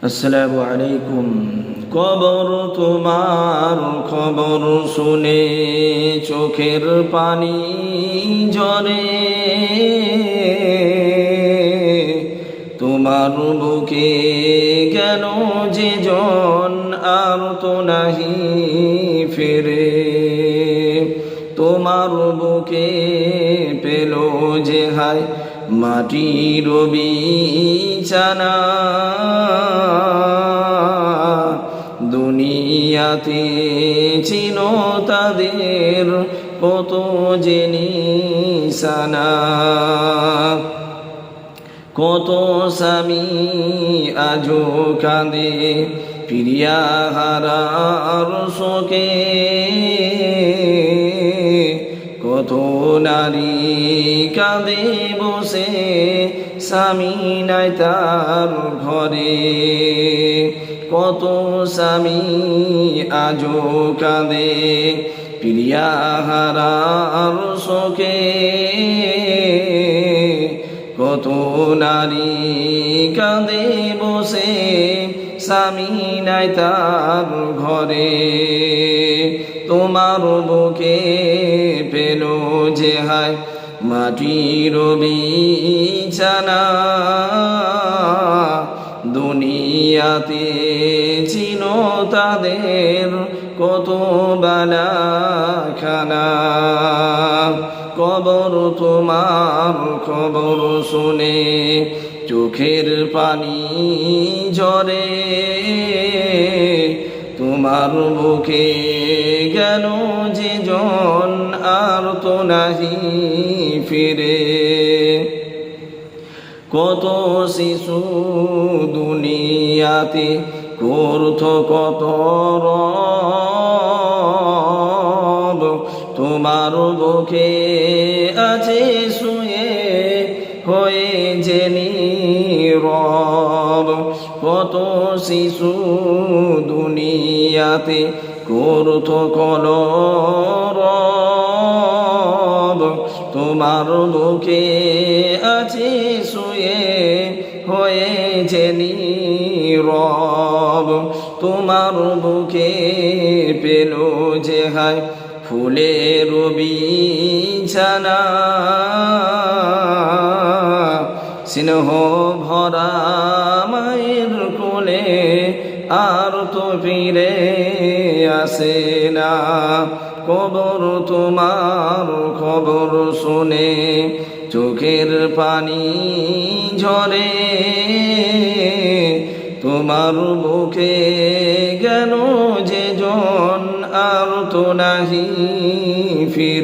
আসসালামু আলাইকুম। কবর তোমার খবর শুনে চোখের পানি ঝরে, তোমার বুকে কেন যে জন আর তো নাহি ফিরে, তোমার বুকে পেল যে হায় মাটির বিছানা। দুনিয়াতে চিনো তাদের কত যে নিশানা, কত স্বামী আজো কাঁদে প্রিয়া হারার শোকে, কত নারী কাঁদে বসে স্বামী নাই তার ঘরে, কত স্বামী আজো কাঁদে প্রিয়া হারার শোকে, কত নারী কাঁদে বসে স্বামী নাই তার ঘরে। তোমার বুকে পেল যে হায় মাটির বিছানা। দুনিয়াতে চিনো তাদের কত বালাখানা। কবর তোমার খবর শুনে চোখের পানি ঝরে, তোমার বুকে গেল যে জন আর তো নাহি ফিরে। কত শিশু দুনিয়াতে করত কত রব, তোমার বুকে আছে শুয়ে হয়ে যে নীরব। কত শিশু দুনিয়াতে করত কলরব, তোমার বুকে আছে শুয়ে হয়ে যে নীরব। তোমার বুকে পেল যে হায় ফুলের বিছানা। স্নেহ ভরা মায়ের কোলে আর তো ফিরে আসে না। কবর তোমার খবর শুনে চোখের পানি ঝরে, তোমার বুকে গেল যে জন আর তো নাহি ফিরে।